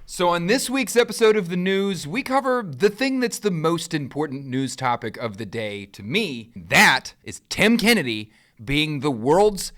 So on this week's episode of the news, we cover the thing that's the most important news topic of the day to me. That is Tim Kennedy being the world's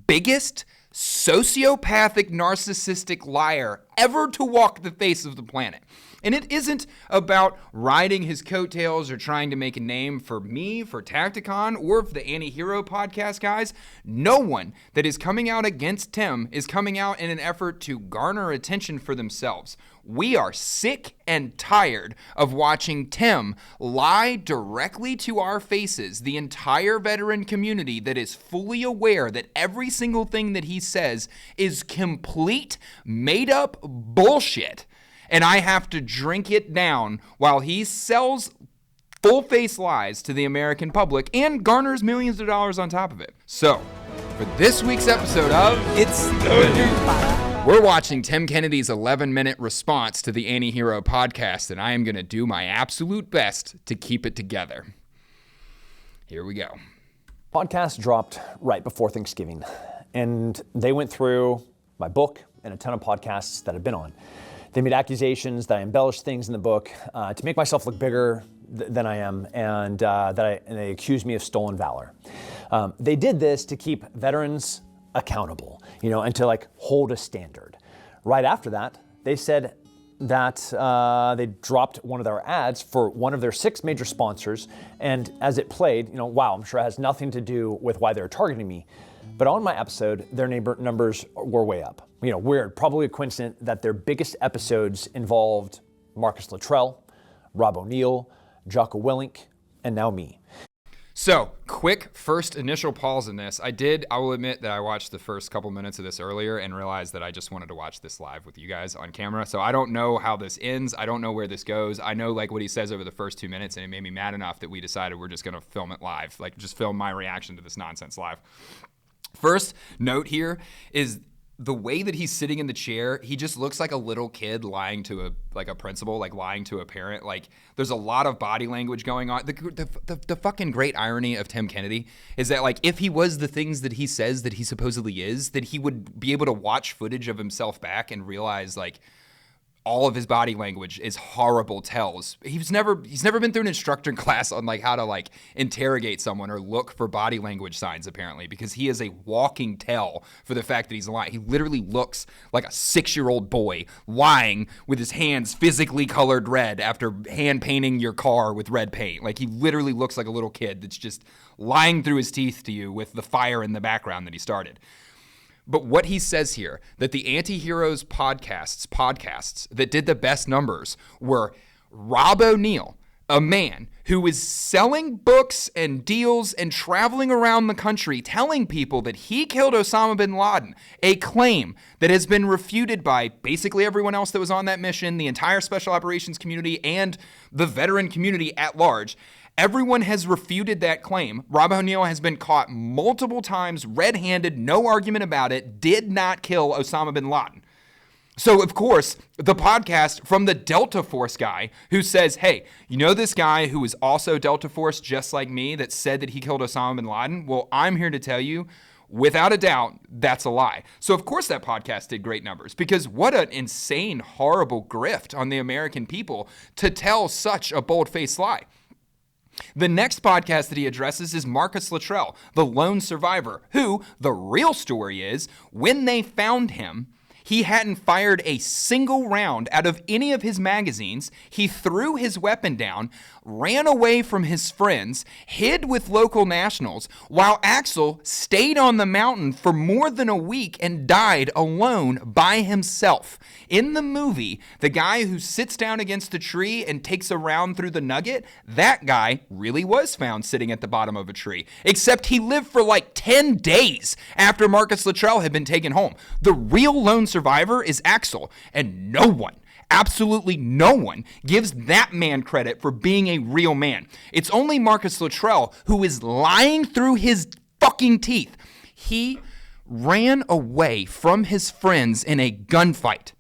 biggest sociopathic, narcissistic liar ever to walk the face of the planet. And it isn't about riding his coattails or trying to make a name for me, for Tacticon, or for the Anti-Hero podcast guys. No one that is coming out against Tim is coming out in an effort to garner attention for themselves. We are sick and tired of watching Tim lie directly to our faces, the entire veteran community that is fully aware that every single thing that he says is complete, made-up bullshit. And I have to drink it down while he sells full-face lies to the American public and garners millions of dollars on top of it. So, for this week's episode of It's the News, we're watching Tim Kennedy's 11-minute response to the Anti-Hero podcast, and I am going to do my absolute best to keep it together. Here we go. podcast dropped right before Thanksgiving, and they went through my book and a ton of podcasts that I've been on. They made accusations that I embellished things in the book to make myself look bigger than I am, and they accused me of stolen valor. They did this to keep veterans accountable, and to hold a standard. Right after that, they said that they dropped one of their ads for one of their 6 major sponsors, and as it played, wow, I'm sure it has nothing to do with why they're targeting me. But on my episode, their numbers were way up. Weird, probably a coincidence that their biggest episodes involved Marcus Luttrell, Rob O'Neill, Jocko Willink, and now me. So, quick first initial pause in this. I will admit that I watched the first couple minutes of this earlier and realized that I just wanted to watch this live with you guys on camera. So I don't know how this ends. I don't know where this goes. I know what he says over the first 2 minutes, and it made me mad enough that we decided we're just going to film it live. Just film my reaction to this nonsense live. First note here is the way that he's sitting in the chair, he just looks like a little kid lying to a principal, lying to a parent. There's a lot of body language going on. The fucking great irony of Tim Kennedy is that if he was the things that he says that he supposedly is, that he would be able to watch footage of himself back and realize all of his body language is horrible tells. He's never been through an instructor class on how to interrogate someone or look for body language signs, apparently, because he is a walking tell for the fact that he's lying. He literally looks like a 6-year-old boy lying with his hands physically colored red after hand painting your car with red paint. He literally looks like a little kid that's just lying through his teeth to you with the fire in the background that he started. But what he says here, that the Anti-Heroes podcasts that did the best numbers were Rob O'Neill, a man who is selling books and deals and traveling around the country telling people that he killed Osama bin Laden, a claim that has been refuted by basically everyone else that was on that mission, the entire special operations community, and the veteran community at large. Everyone has refuted that claim. Rob O'Neill has been caught multiple times, red-handed, no argument about it, did not kill Osama bin Laden. So, of course, the podcast from the Delta Force guy who says, hey, this guy who is also Delta Force just like me that said that he killed Osama bin Laden? Well, I'm here to tell you, without a doubt, that's a lie. So, of course, that podcast did great numbers because what an insane, horrible grift on the American people to tell such a bold-faced lie. The next podcast that he addresses is Marcus Luttrell, the lone survivor, who, the real story is, when they found him, he hadn't fired a single round out of any of his magazines. He threw his weapon down, ran away from his friends, hid with local nationals, while Axel stayed on the mountain for more than a week and died alone by himself. In the movie, the guy who sits down against the tree and takes a round through the nugget, that guy really was found sitting at the bottom of a tree. Except he lived for 10 days after Marcus Luttrell had been taken home. The real lone survivor is Axel, and no one, absolutely no one, gives that man credit for being a real man. It's only Marcus Luttrell who is lying through his fucking teeth. He ran away from his friends in a gunfight.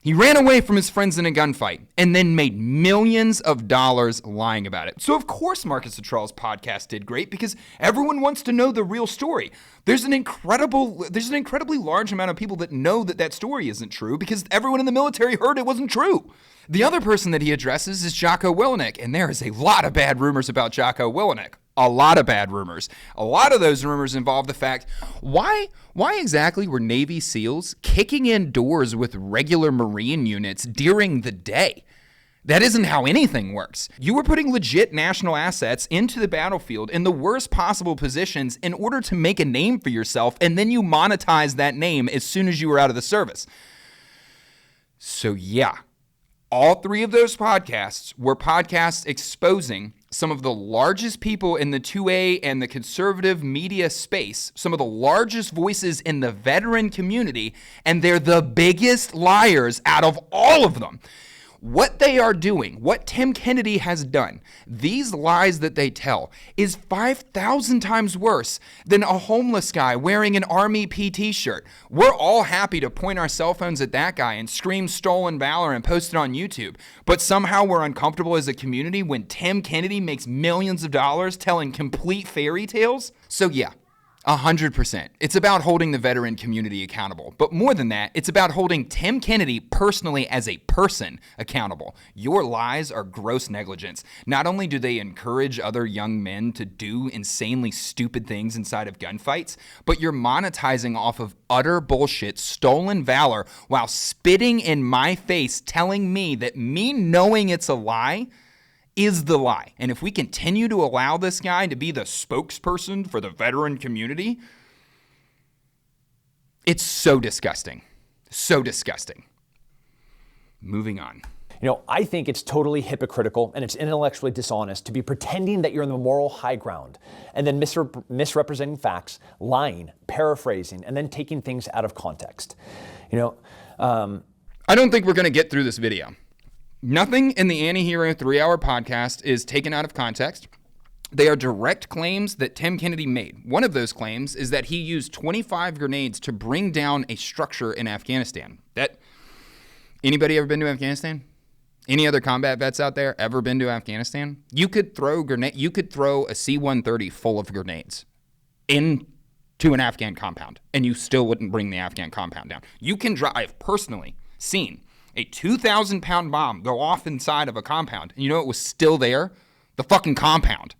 He ran away from his friends in a gunfight and then made millions of dollars lying about it. So of course Marcus Luttrell's podcast did great because everyone wants to know the real story. There's an incredibly large amount of people that know that that story isn't true because everyone in the military heard it wasn't true. The other person that he addresses is Jocko Willenick, and there is a lot of bad rumors about Jocko Willenick. A lot of bad rumors. A lot of those rumors involve the fact, why exactly were Navy SEALs kicking in doors with regular Marine units during the day? That isn't how anything works. You were putting legit national assets into the battlefield in the worst possible positions in order to make a name for yourself, and then you monetize that name as soon as you were out of the service. So yeah, all three of those podcasts were podcasts exposing some of the largest people in the 2A and the conservative media space, some of the largest voices in the veteran community, and they're the biggest liars out of all of them. What they are doing, what Tim Kennedy has done, these lies that they tell is 5,000 times worse than a homeless guy wearing an Army PT shirt. We're all happy to point our cell phones at that guy and scream stolen valor and post it on YouTube. But somehow we're uncomfortable as a community when Tim Kennedy makes millions of dollars telling complete fairy tales. So yeah, 100%. It's about holding the veteran community accountable. But more than that, it's about holding Tim Kennedy personally as a person accountable. Your lies are gross negligence. Not only do they encourage other young men to do insanely stupid things inside of gunfights, but you're monetizing off of utter bullshit, stolen valor, while spitting in my face telling me that me knowing it's a lie is the lie. And if we continue to allow this guy to be the spokesperson for the veteran community, it's so disgusting. So disgusting. Moving on. You know, I think it's totally hypocritical and it's intellectually dishonest to be pretending that you're on the moral high ground and then misrepresenting facts, lying, paraphrasing, and then taking things out of context. You know, I don't think we're going to get through this video. Nothing in the Anti-Hero 3-hour podcast is taken out of context. They are direct claims that Tim Kennedy made. One of those claims is that he used 25 grenades to bring down a structure in Afghanistan. Anybody ever been to Afghanistan? Any other combat vets out there ever been to Afghanistan? You could throw a C-130 full of grenades into an Afghan compound, and you still wouldn't bring the Afghan compound down. I've personally seen a 2,000-pound bomb go off inside of a compound. And you know it was still there? The fucking compound.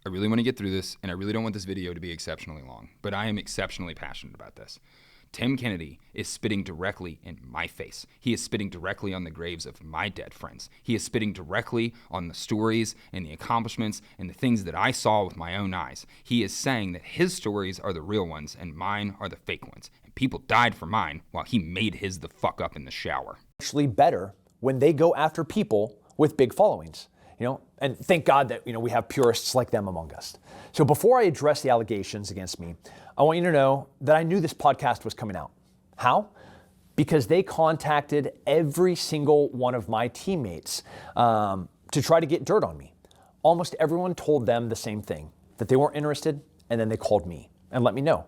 I really want to get through this, and I really don't want this video to be exceptionally long, but I am exceptionally passionate about this. Tim Kennedy is spitting directly in my face. He is spitting directly on the graves of my dead friends. He is spitting directly on the stories and the accomplishments and the things that I saw with my own eyes. He is saying that his stories are the real ones and mine are the fake ones. And people died for mine while he made his the fuck up in the shower. Actually better when they go after people with big followings. You know, and thank God that, we have purists like them among us. So before I address the allegations against me, I want you to know that I knew this podcast was coming out. How? Because they contacted every single one of my teammates to try to get dirt on me. Almost everyone told them the same thing, that they weren't interested, and then they called me and let me know.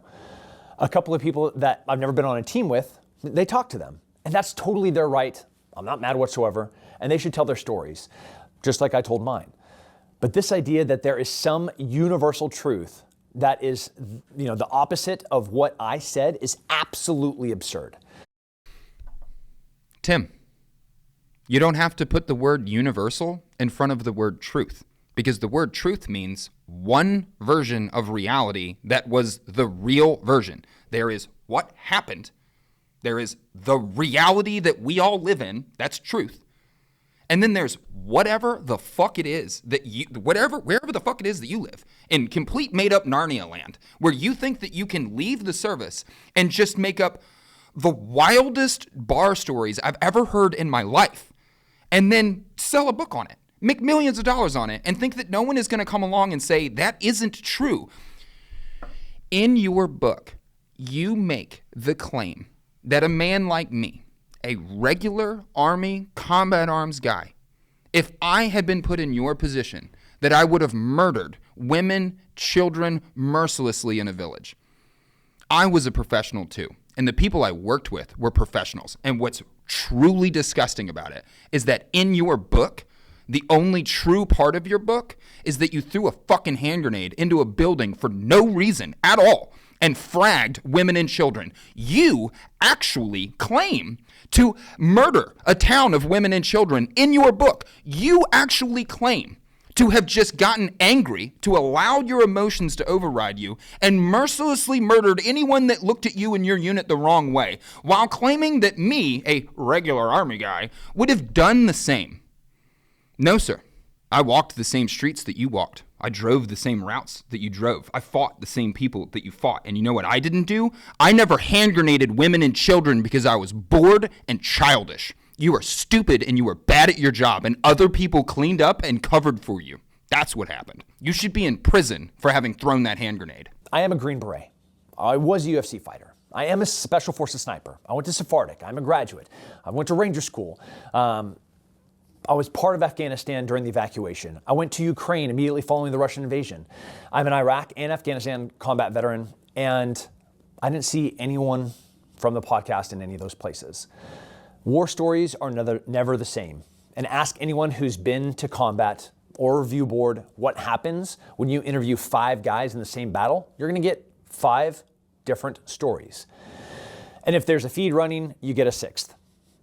A couple of people that I've never been on a team with, they talked to them, and that's totally their right. I'm not mad whatsoever, and they should tell their stories, just like I told mine. But this idea that there is some universal truth that is, the opposite of what I said is absolutely absurd. Tim, you don't have to put the word universal in front of the word truth, because the word truth means one version of reality that was the real version. There is what happened. There is the reality that we all live in. That's truth. And then there's whatever the fuck it is wherever the fuck it is that you live, in complete made up Narnia land, where you think that you can leave the service and just make up the wildest bar stories I've ever heard in my life, and then sell a book on it, make millions of dollars on it, and think that no one is going to come along and say that isn't true. In your book, you make the claim that a man like me, a regular Army combat arms guy, if I had been put in your position, that I would have murdered women, children mercilessly in a village. I was a professional too. And the people I worked with were professionals. And what's truly disgusting about it is that in your book, the only true part of your book is that you threw a fucking hand grenade into a building for no reason at all and fragged women and children. You actually claim to murder a town of women and children in your book. You actually claim to have just gotten angry, to allow your emotions to override you, and mercilessly murdered anyone that looked at you and your unit the wrong way, while claiming that me, a regular Army guy, would have done the same. No, sir. I walked the same streets that you walked. I drove the same routes that you drove. I fought the same people that you fought. And you know what I didn't do? I never hand grenaded women and children because I was bored and childish. You are stupid and you were bad at your job, and other people cleaned up and covered for you. That's what happened. You should be in prison for having thrown that hand grenade. I am a Green Beret. I was a UFC fighter. I am a Special Forces sniper. I went to Spartic. I'm a graduate. I went to Ranger School. I was part of Afghanistan during the evacuation. I went to Ukraine immediately following the Russian invasion. I'm an Iraq and Afghanistan combat veteran, and I didn't see anyone from the podcast in any of those places. War stories are never the same. And ask anyone who's been to combat or review board what happens when you interview 5 guys in the same battle. You're going to get 5 different stories. And if there's a feed running, you get a 6th.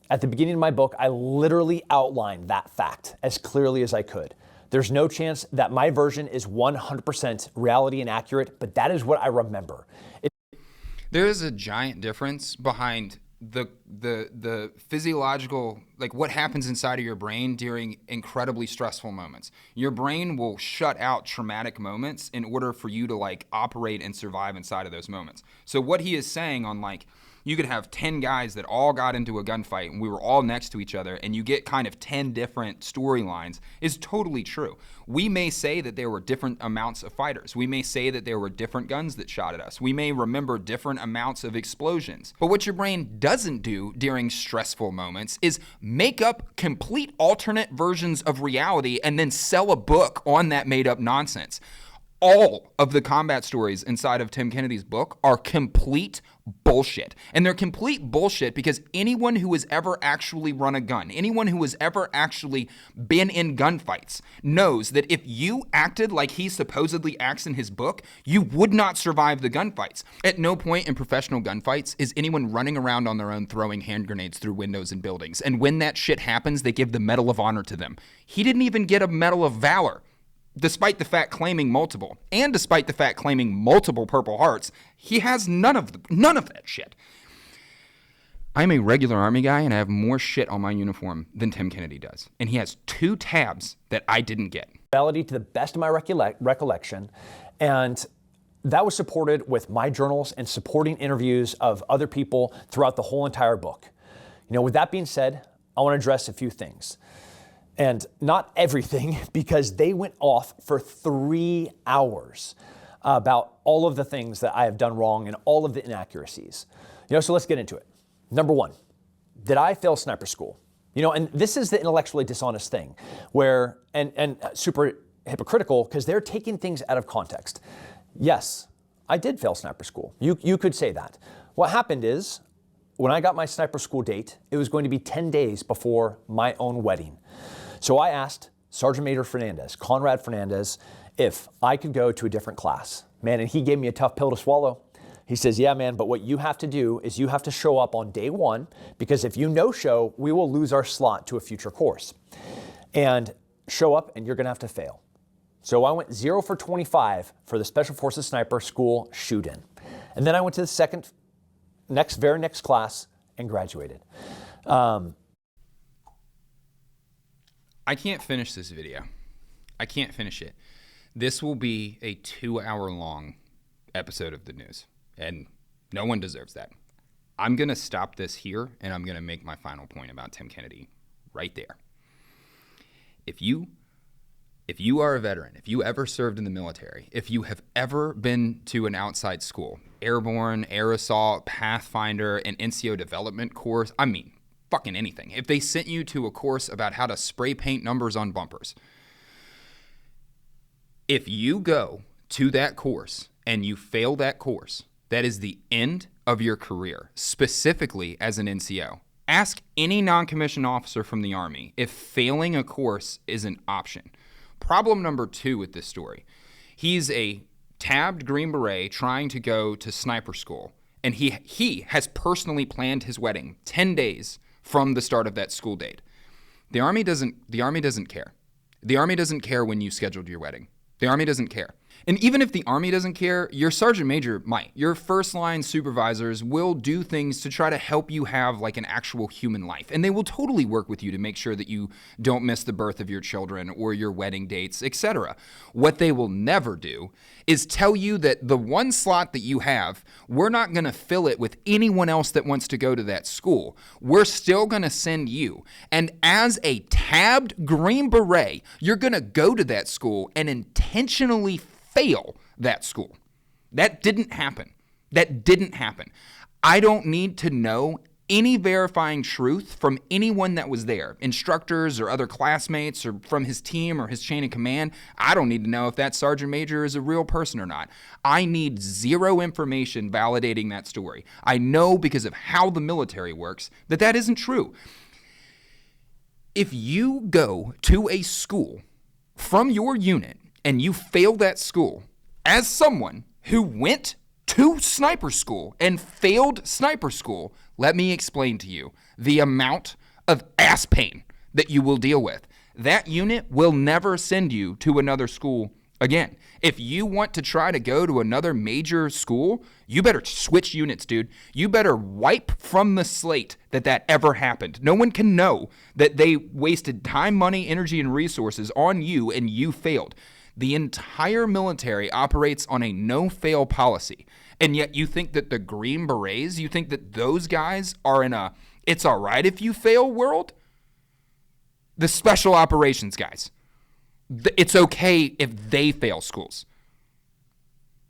At the beginning of my book, I literally outlined that fact as clearly as I could. There's no chance that my version is 100% reality and accurate, but that is what I remember. There is a giant difference behind the physiological, like what happens inside of your brain during incredibly stressful moments. Your brain will shut out traumatic moments in order for you to like operate and survive inside of those moments. So what he is saying on like, you could have 10 guys that all got into a gunfight and we were all next to each other and you get kind of 10 different storylines is totally true. We may say that there were different amounts of fighters. We may say that there were different guns that shot at us. We may remember different amounts of explosions. But what your brain doesn't do during stressful moments is make up complete alternate versions of reality and then sell a book on that made up nonsense. All of the combat stories inside of Tim Kennedy's book are complete bullshit. And they're complete bullshit because anyone who has ever actually run a gun, anyone who has ever actually been in gunfights knows that if you acted like he supposedly acts in his book, you would not survive the gunfights. At no point in professional gunfights is anyone running around on their own throwing hand grenades through windows and buildings. And when that shit happens, they give the Medal of Honor to them. He didn't even get a Medal of Valor. Despite the fact claiming multiple, and despite the fact claiming multiple Purple Hearts, he has none of that shit. I'm a regular Army guy, and I have more shit on my uniform than Tim Kennedy does. And he has 2 tabs that I didn't get. Reality to the best of my recollection, and that was supported with my journals and supporting interviews of other people throughout the whole entire book. You know, with that being said, I want to address a few things. And not everything, because they went off for 3 hours about all of the things that I have done wrong and all of the inaccuracies. You know, so let's get into it. Number 1, did I fail sniper school? You know, and this is the intellectually dishonest thing where, and super hypocritical because they're taking things out of context. Yes, I did fail sniper school. You could say that. What happened is, when I got my sniper school date, it was going to be 10 days before my own wedding. So I asked Sergeant Major Fernandez, Conrad Fernandez, if I could go to a different class. Man, and he gave me a tough pill to swallow. He says, yeah, man, but what you have to do is you have to show up on day 1, because if you no-show, we will lose our slot to a future course. And show up and you're gonna have to fail. So I went 0 for 25 for the Special Forces Sniper School shoot-in. And then I went to the very next class and graduated. I can't finish this video. I can't finish it. This will be a 2-hour-long episode of the news, and no one deserves that. I'm going to stop this here, and I'm going to make my final point about Tim Kennedy right there. If you are a veteran, if you ever served in the military, if you have ever been to an outside school, airborne, air assault, Pathfinder, an NCO development course, I mean, fucking anything. If they sent you to a course about how to spray paint numbers on bumpers, if you go to that course and you fail that course, that is the end of your career, specifically as an NCO. Ask any non-commissioned officer from the Army if failing a course is an option. Problem number 2 with this story. He's a tabbed Green Beret trying to go to sniper school, and he has personally planned his wedding 10 days from the start of that school date. The Army doesn't care. The Army doesn't care when you scheduled your wedding. The Army doesn't care. And even if the Army doesn't care, your sergeant major might. Your first line supervisors will do things to try to help you have like an actual human life. And they will totally work with you to make sure that you don't miss the birth of your children or your wedding dates, etc. What they will never do is tell you that the one slot that you have, we're not going to fill it with anyone else that wants to go to that school. We're still going to send you. And as a tabbed Green Beret, you're going to go to that school and intentionally fail that school. That didn't happen. I don't need to know any verifying truth from anyone that was there, instructors or other classmates or from his team or his chain of command. I don't need to know if that sergeant major is a real person or not. I need zero information validating that story. I know because of how the military works that isn't true. If you go to a school from your unit and you fail that school, as someone who went to sniper school and failed sniper school, let me explain to you the amount of ass pain that you will deal with. That unit will never send you to another school again. If you want to try to go to another major school, you better switch units, dude. You better wipe from the slate that ever happened. No one can know that they wasted time, money, energy, and resources on you and you failed. The entire military operates on a no-fail policy. And yet you think that the Green Berets, you think that those guys are in a it's all right if you fail world? The special operations guys, it's okay if they fail schools.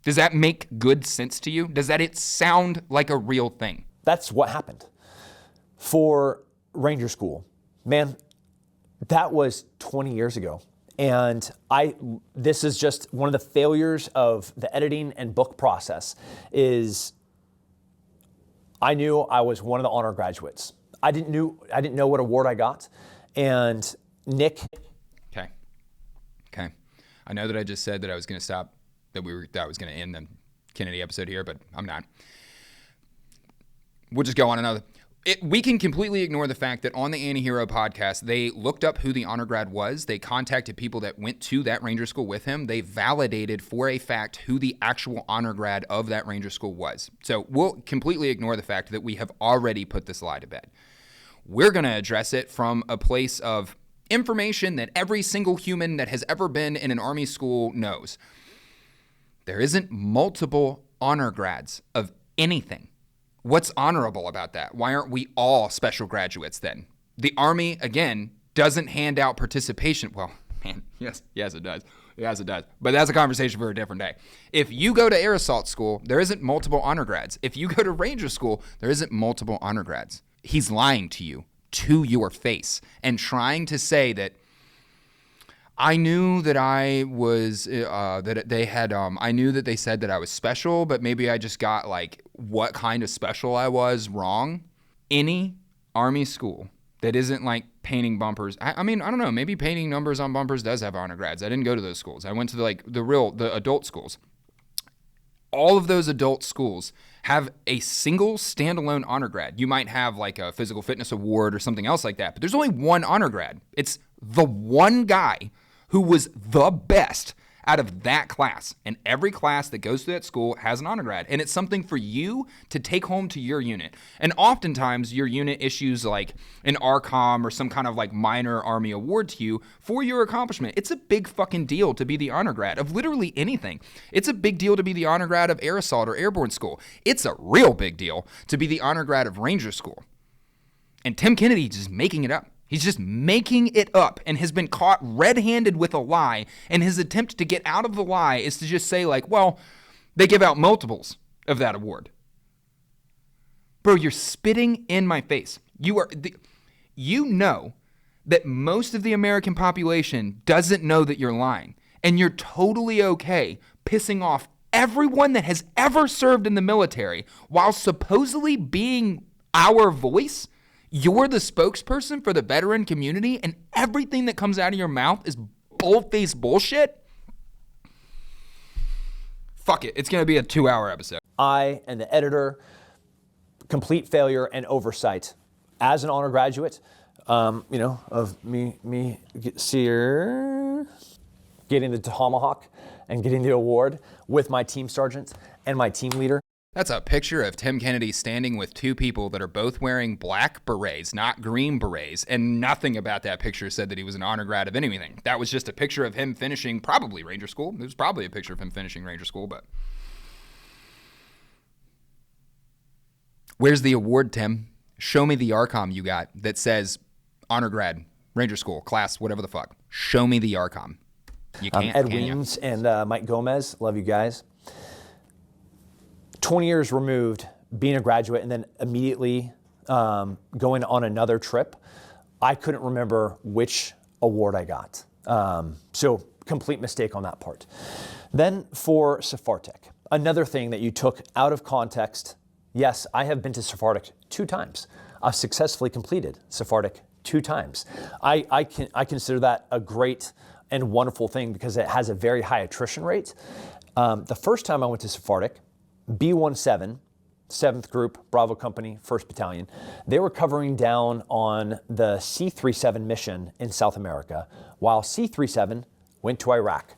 Does that make good sense to you? Does it sound like a real thing? That's what happened for Ranger School. Man, that was 20 years ago. And this is just one of the failures of the editing and book process is I knew I was one of the honor graduates. I didn't know what award I got. And Nick. Okay. I know that I just said that I was going to stop, that I was going to end the Kennedy episode here, but I'm not. We'll just go on another. We can completely ignore the fact that on the Antihero podcast, they looked up who the honor grad was. They contacted people that went to that Ranger School with him. They validated for a fact who the actual honor grad of that Ranger School was. So we'll completely ignore the fact that we have already put this lie to bed. We're going to address it from a place of information that every single human that has ever been in an Army school knows. There isn't multiple honor grads of anything. What's honorable about that? Why aren't we all special graduates then? The Army, again, doesn't hand out participation. Well, man, yes, it does. Yes, it does. But that's a conversation for a different day. If you go to Air Assault School, there isn't multiple honor grads. If you go to Ranger School, there isn't multiple honor grads. He's lying to you, to your face, and trying to say that I knew that I was, I knew that they said that I was special, but maybe I just got like what kind of special I was wrong. Any Army school that isn't like painting bumpers. I mean, I don't know, maybe painting numbers on bumpers does have honor grads. I didn't go to those schools. I went to the adult schools. All of those adult schools have a single standalone honor grad. You might have like a physical fitness award or something else like that, but there's only one honor grad. It's the one guy who was the best out of that class. And every class that goes to that school has an honor grad. And it's something for you to take home to your unit. And oftentimes your unit issues like an ARCOM or some kind of like minor Army award to you for your accomplishment. It's a big fucking deal to be the honor grad of literally anything. It's a big deal to be the honor grad of Air Assault or Airborne School. It's a real big deal to be the honor grad of Ranger School. And Tim Kennedy just making it up. He's just making it up and has been caught red-handed with a lie. And his attempt to get out of the lie is to just say like, well, they give out multiples of that award. Bro, you're spitting in my face. You know that most of the American population doesn't know that you're lying. And you're totally okay pissing off everyone that has ever served in the military, while supposedly being our voice, you're the spokesperson for the veteran community, and everything that comes out of your mouth is bold-faced bullshit? Fuck it. It's going to be a 2-hour episode. I and the editor, complete failure and oversight. As an honor graduate, of me getting the tomahawk and getting the award with my team sergeant and my team leader. That's a picture of Tim Kennedy standing with two people that are both wearing black berets, not green berets, and nothing about that picture said that he was an honor grad of anything. That was just a picture of him finishing probably Ranger School. It was probably a picture of him finishing Ranger School, but... Where's the award, Tim? Show me the ARCOM you got that says honor grad, Ranger School, class, whatever the fuck. Show me the ARCOM. You can't, Ed can you? Weems and Mike Gomez, love you guys. 20 years removed, being a graduate, and then immediately going on another trip, I couldn't remember which award I got. So complete mistake on that part. Then for Spartic, another thing that you took out of context. Yes, I have been to Spartic 2 times. I've successfully completed Spartic 2 times. I consider that a great and wonderful thing because it has a very high attrition rate. The first time I went to Spartic, B-17, 7th Group, Bravo Company, 1st Battalion, they were covering down on the C-37 mission in South America, while C-37 went to Iraq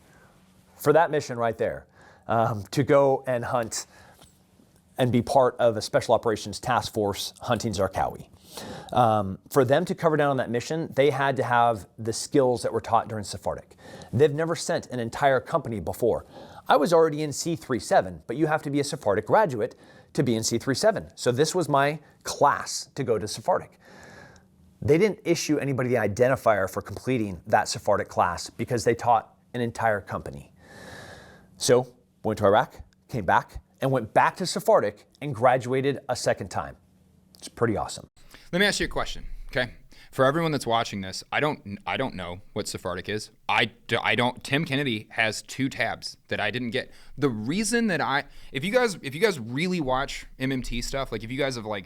for that mission right there, to go and hunt and be part of a special operations task force hunting Zarqawi. For them to cover down on that mission, they had to have the skills that were taught during Spartic. They've never sent an entire company before. I was already in C-37, but you have to be a Spartic graduate to be in C-37. So this was my class to go to Spartic. They didn't issue anybody the identifier for completing that Spartic class because they taught an entire company. So went to Iraq, came back, and went back to Spartic and graduated a second time. It's pretty awesome. Let me ask you a question, okay? For everyone that's watching this, I don't know what Spartic is. I don't. Tim Kennedy has 2 tabs that I didn't get. The reason that if you guys really watch MMT stuff, like if you guys have I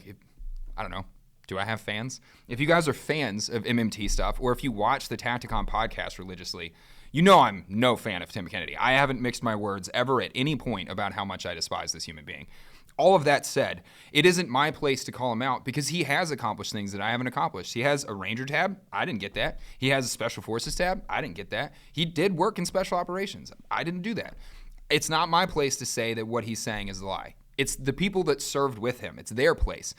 don't know, do I have fans? If you guys are fans of MMT stuff, or if you watch the Tacticon podcast religiously, you know I'm no fan of Tim Kennedy. I haven't mixed my words ever at any point about how much I despise this human being. All of that said, it isn't my place to call him out because he has accomplished things that I haven't accomplished. He has a Ranger tab. I didn't get that. He has a Special Forces tab. I didn't get that. He did work in Special Operations. I didn't do that. It's not my place to say that what he's saying is a lie. It's the people that served with him. It's their place.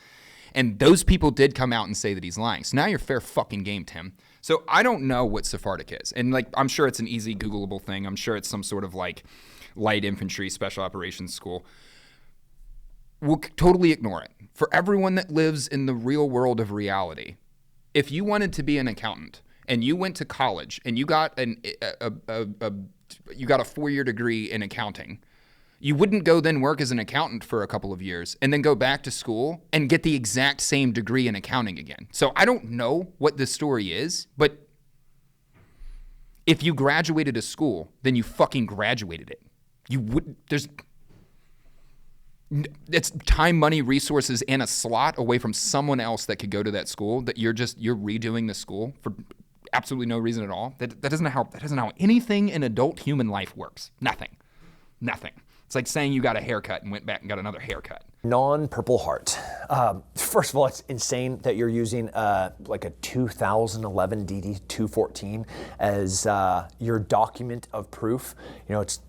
And those people did come out and say that he's lying. So now you're fair fucking game, Tim. So I don't know what Spartic is. And I'm sure it's an easy Googleable thing. I'm sure it's some sort of light infantry special operations school. We'll totally ignore it. For everyone that lives in the real world of reality, if you wanted to be an accountant and you went to college and you got a 4-year degree in accounting, you wouldn't go then work as an accountant for a couple of years and then go back to school and get the exact same degree in accounting again. So I don't know what this story is, but if you graduated a school, then you fucking graduated it. It's time, money, resources, and a slot away from someone else that could go to that school that you're redoing the school for absolutely no reason at all. That doesn't how anything in adult human life works. Nothing. It's like saying you got a haircut and went back and got another haircut. Non-Purple Heart. First of all, it's insane that you're using a 2011 DD-214 as your document of proof. It's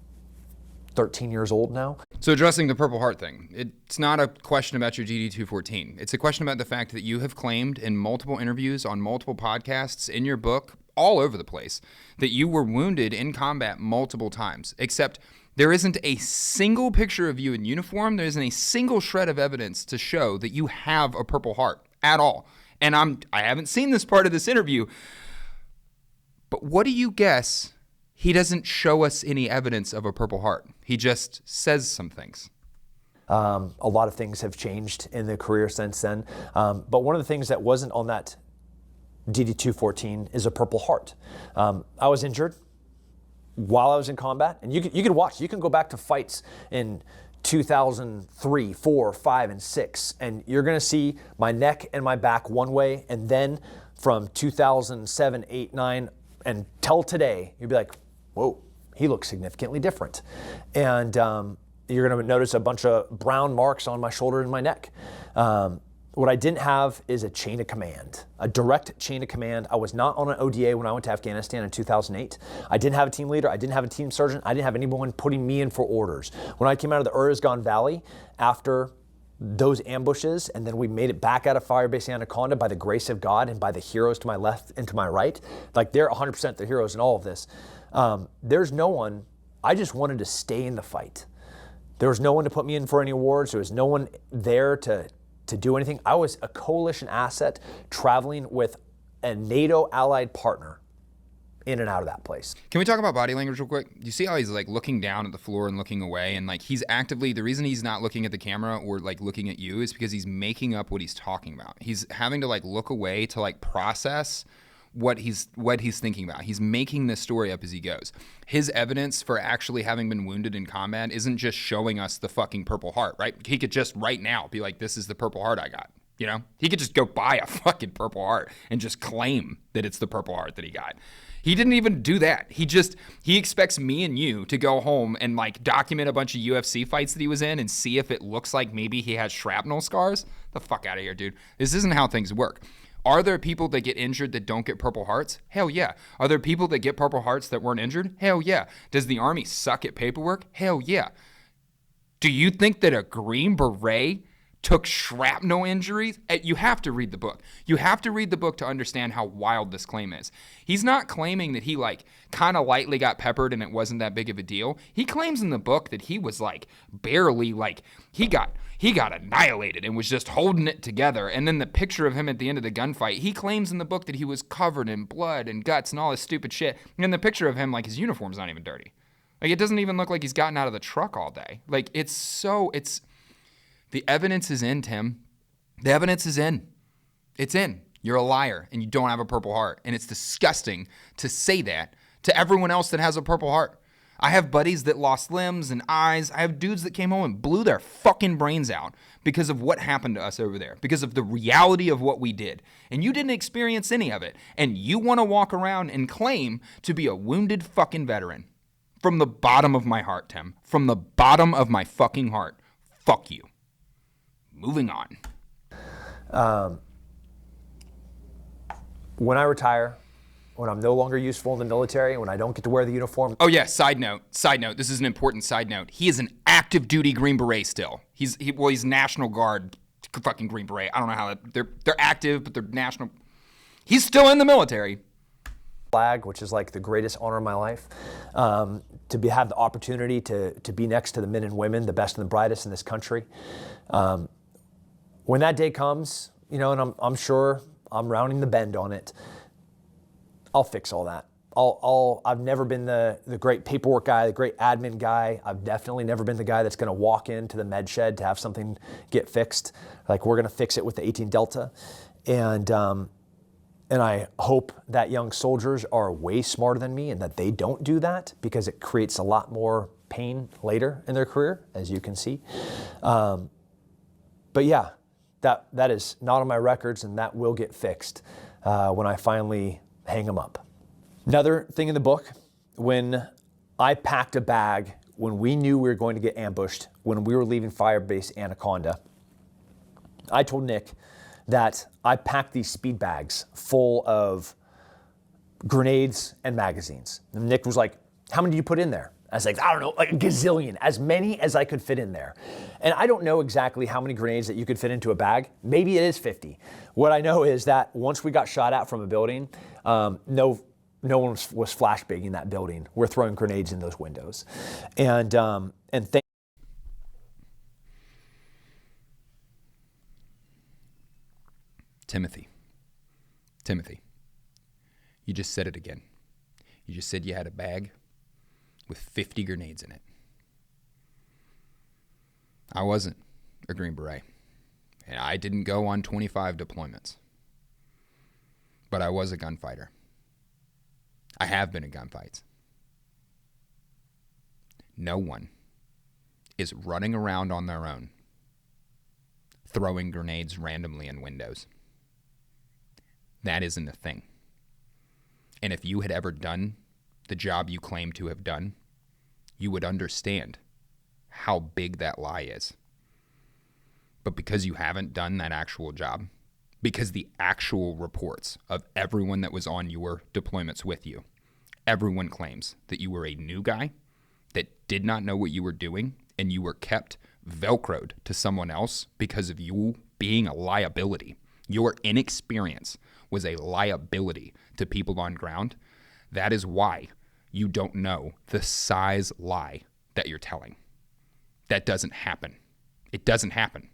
13 years old now. So addressing the Purple Heart thing, it's not a question about your DD-214. It's a question about the fact that you have claimed in multiple interviews on multiple podcasts, in your book, all over the place, that you were wounded in combat multiple times, except there isn't a single picture of you in uniform. There isn't a single shred of evidence to show that you have a Purple Heart at all. And I haven't seen this part of this interview, but what do you guess? He doesn't show us any evidence of a Purple Heart. He just says some things. A lot of things have changed in the career since then. But one of the things that wasn't on that DD-214 is a Purple Heart. I was injured while I was in combat, and you can watch. You can go back to fights in 2003, 4, 5, and 6, and you're going to see my neck and my back one way, and then from 2007, 8, 9, until today, you'll be like, whoa, he looks significantly different. And you're going to notice a bunch of brown marks on my shoulder and my neck. What I didn't have is a chain of command, a direct chain of command. I was not on an ODA when I went to Afghanistan in 2008. I didn't have a team leader. I didn't have a team sergeant. I didn't have anyone putting me in for orders. When I came out of the Urizgan Valley after those ambushes, and then we made it back out of Firebase Anaconda by the grace of God and by the heroes to my left and to my right, like they're 100% the heroes in all of this. There's no one, I just wanted to stay in the fight. There was no one to put me in for any awards. There was no one there to do anything. I was a coalition asset traveling with a NATO allied partner in and out of that place. Can we talk about body language real quick? You see how he's like looking down at the floor and looking away, and like he's actively, the reason he's not looking at the camera or like looking at you is because he's making up what he's talking about. He's having to like look away to like process what he's thinking about. He's making this story up as he goes. His evidence for actually having been wounded in combat isn't just showing us the fucking Purple Heart, right? He could just right now be like, this is the Purple Heart I got. You know, he could just go buy a fucking Purple Heart and just claim that it's the Purple Heart that he got. He didn't even do that. He expects me and you to go home and like document a bunch of UFC fights that he was in and see if it looks like maybe he has shrapnel scars. The fuck out of here, dude. This isn't how things work. Are there people that get injured that don't get Purple Hearts? Hell yeah. Are there people that get Purple Hearts that weren't injured? Hell yeah. Does the Army suck at paperwork? Hell yeah. Do you think that a Green Beret took shrapnel injuries? You have to read the book. You have to read the book to understand how wild this claim is. He's not claiming that he like kind of lightly got peppered and it wasn't that big of a deal. He claims in the book that he was like barely like, he got annihilated and was just holding it together. And then the picture of him at the end of the gunfight, he claims in the book that he was covered in blood and guts and all this stupid shit. And the picture of him, like his uniform's not even dirty. Like it doesn't even look like he's gotten out of the truck all day. Like the evidence is in, Tim. The evidence is in. It's in. You're a liar and you don't have a Purple Heart. And it's disgusting to say that to everyone else that has a Purple Heart. I have buddies that lost limbs and eyes. I have dudes that came home and blew their fucking brains out because of what happened to us over there, because of the reality of what we did. And you didn't experience any of it. And you want to walk around and claim to be a wounded fucking veteran. From the bottom of my heart, Tim. From the bottom of my fucking heart. Fuck you. Moving on. When I retire, when I'm no longer useful in the military, when I don't get to wear the uniform. Oh yeah, side note, this is an important side note. He is an active duty Green Beret still. He's National Guard fucking Green Beret. I don't know how they're active, but they're national. He's still in the military. Flag, which is like the greatest honor of my life, to have the opportunity to be next to the men and women, the best and the brightest in this country. When that day comes, you know, and I'm sure I'm rounding the bend on it, I'll fix all that. I've never been the great paperwork guy, the great admin guy. I've definitely never been the guy that's going to walk into the med shed to have something get fixed. Like we're going to fix it with the 18 Delta, and I hope that young soldiers are way smarter than me and that they don't do that, because it creates a lot more pain later in their career, as you can see. But yeah, that is not on my records, and that will get fixed when I finally hang them up. Another thing in the book, when I packed a bag, when we knew we were going to get ambushed, when we were leaving Firebase Anaconda, I told Nick that I packed these speed bags full of grenades and magazines. And Nick was like, how many do you put in there? I was like, I don't know, like a gazillion, as many as I could fit in there. And I don't know exactly how many grenades that you could fit into a bag. Maybe it is 50. What I know is that once we got shot at from a building, no one was flashbanging that building. We're throwing grenades in those windows. Timothy, you just said it again. You just said you had a bag with 50 grenades in it. I wasn't a Green Beret, and I didn't go on 25 deployments, but I was a gunfighter. I have been in gunfights. No one is running around on their own, throwing grenades randomly in windows. That isn't a thing. And if you had ever done the job you claim to have done, you would understand how big that lie is. But because you haven't done that actual job, because the actual reports of everyone that was on your deployments with you, everyone claims that you were a new guy that did not know what you were doing, and you were kept Velcroed to someone else because of you being a liability. Your inexperience was a liability to people on ground. That is why you don't know the size lie that you're telling. That doesn't happen. It doesn't happen.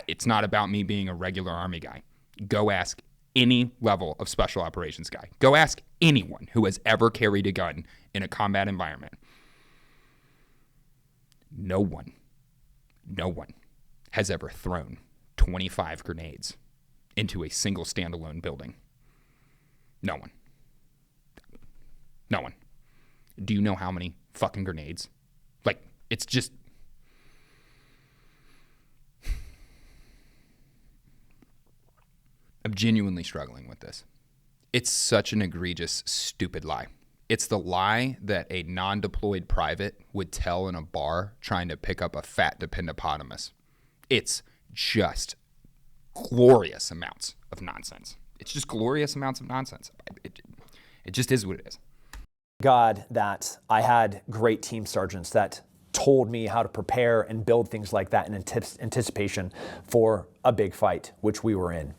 It's not about me being a regular Army guy. Go ask any level of special operations guy. Go ask anyone who has ever carried a gun in a combat environment. No one has ever thrown 25 grenades into a single standalone building. No one. Do you know how many fucking grenades? Like, it's just... I'm genuinely struggling with this. It's such an egregious, stupid lie. It's the lie that a non-deployed private would tell in a bar trying to pick up a fat dependopotamus. It's just glorious amounts of nonsense. It's just glorious amounts of nonsense. It just is what it is. God, that I had great team sergeants that told me how to prepare and build things like that in anticipation for a big fight, which we were in.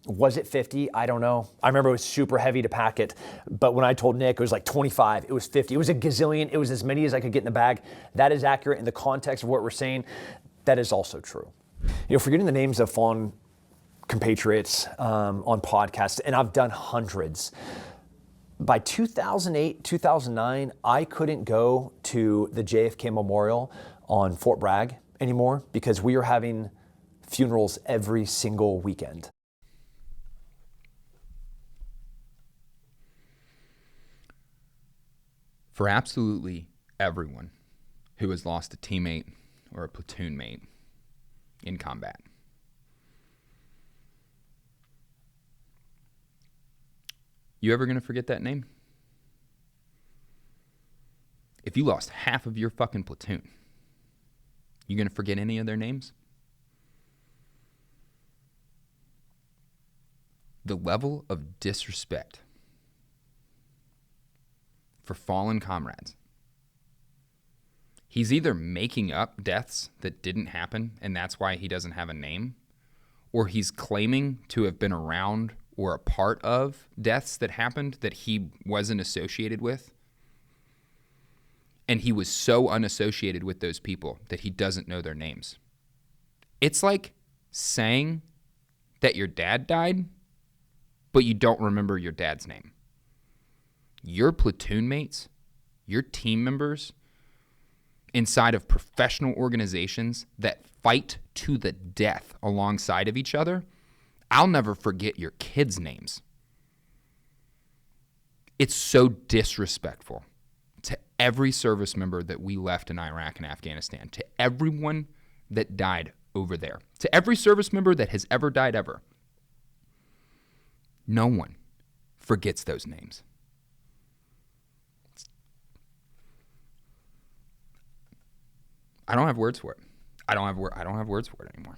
Was it 50? I don't know. I remember it was super heavy to pack it, but when I told Nick it was like 25, it was 50. It was a gazillion. It was as many as I could get in the bag. That is accurate in the context of what we're saying. That is also true. Forgetting the names of fallen compatriots on podcasts, and I've done hundreds. By 2008, 2009, I couldn't go to the JFK Memorial on Fort Bragg anymore because we were having funerals every single weekend. For absolutely everyone who has lost a teammate or a platoon mate in combat, you ever gonna forget that name? If you lost half of your fucking platoon, you gonna forget any of their names? The level of disrespect for fallen comrades. He's either making up deaths that didn't happen and that's why he doesn't have a name, or he's claiming to have been around or a part of deaths that happened that he wasn't associated with. And he was so unassociated with those people that he doesn't know their names. It's like saying that your dad died, but you don't remember your dad's name. Your platoon mates, your team members inside of professional organizations that fight to the death alongside of each other, I'll never forget your kids' names. It's so disrespectful to every service member that we left in Iraq and Afghanistan, to everyone that died over there, to every service member that has ever died ever. No one forgets those names. I don't have words for it. I don't have words for it anymore.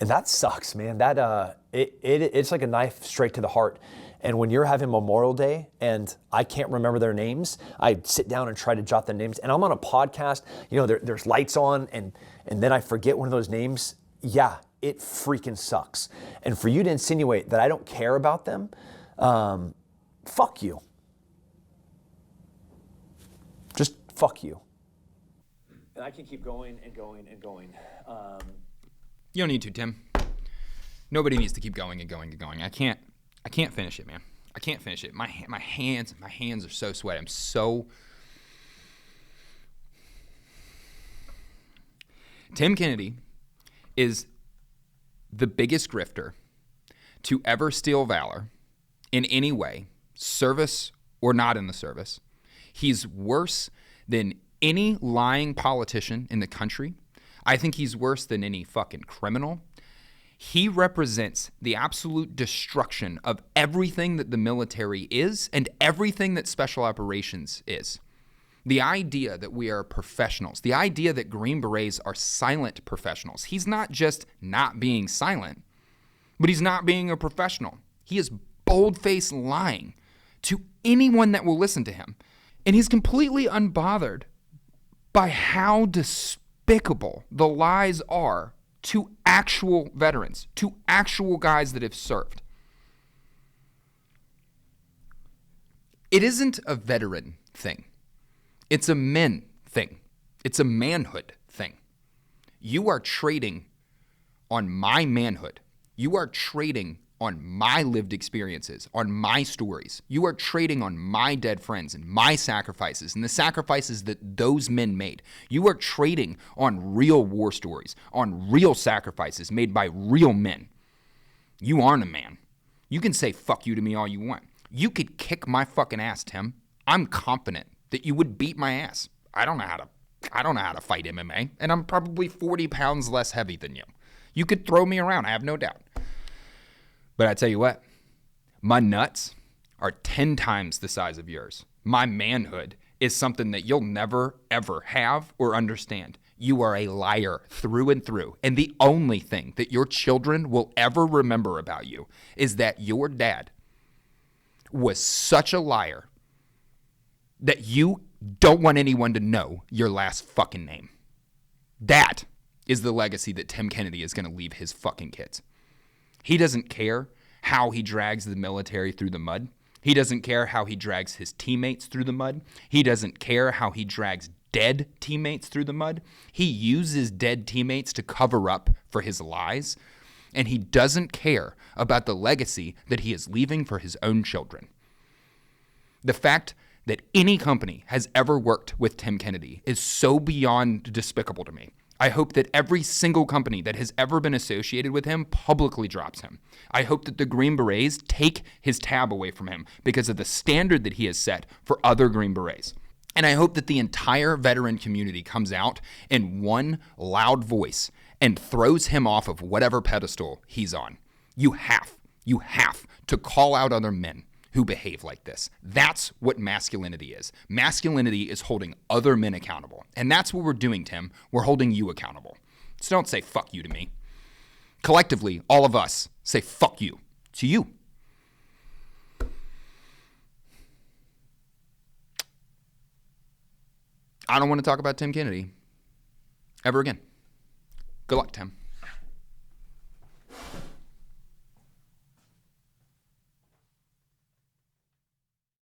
And that sucks, man. That it's like a knife straight to the heart. And when you're having Memorial Day and I can't remember their names, I sit down and try to jot their names. And I'm on a podcast, there's lights on, and then I forget one of those names. Yeah, it freaking sucks. And for you to insinuate that I don't care about them, fuck you. Just fuck you. And I can keep going and going and going. You don't need to, Tim. Nobody needs to keep going and going and going. I can't finish it, man. I can't finish it. My hands are so sweaty. Tim Kennedy is the biggest grifter to ever steal valor in any way, service or not in the service, He's worse than any lying politician in the country. I think he's worse than any fucking criminal. He represents the absolute destruction of everything that the military is and everything that special operations is. The idea that we are professionals, the idea that Green Berets are silent professionals. He's not just not being silent, but he's not being a professional. He is bold-faced lying to anyone that will listen to him. And he's completely unbothered by how despicable the lies are to actual veterans, to actual guys that have served. It isn't a veteran thing. It's a men thing. It's a manhood thing. You are trading on my manhood. You are trading on my lived experiences, on my stories. You are trading on my dead friends and my sacrifices and the sacrifices that those men made. You are trading on real war stories, on real sacrifices made by real men. You aren't a man. You can say fuck you to me all you want. You could kick my fucking ass, Tim. I'm confident that you would beat my ass. I don't know how to fight MMA, and I'm probably 40 pounds less heavy than you. You could throw me around, I have no doubt. But I tell you what, my nuts are 10 times the size of yours. My manhood is something that you'll never, ever have or understand. You are a liar through and through. And the only thing that your children will ever remember about you is that your dad was such a liar that you don't want anyone to know your last fucking name. That is the legacy that Tim Kennedy is going to leave his fucking kids. He doesn't care how he drags the military through the mud. He doesn't care how he drags his teammates through the mud. He doesn't care how he drags dead teammates through the mud. He uses dead teammates to cover up for his lies. And he doesn't care about the legacy that he is leaving for his own children. The fact that any company has ever worked with Tim Kennedy is so beyond despicable to me. I hope that every single company that has ever been associated with him publicly drops him. I hope that the Green Berets take his tab away from him because of the standard that he has set for other Green Berets. And I hope that the entire veteran community comes out in one loud voice and throws him off of whatever pedestal he's on. You have to call out other men who behave like this. That's what masculinity is. Masculinity is holding other men accountable. And that's what we're doing, Tim. We're holding you accountable. So don't say fuck you to me. Collectively, all of us say fuck you to you. I don't want to talk about Tim Kennedy ever again. Good luck, Tim.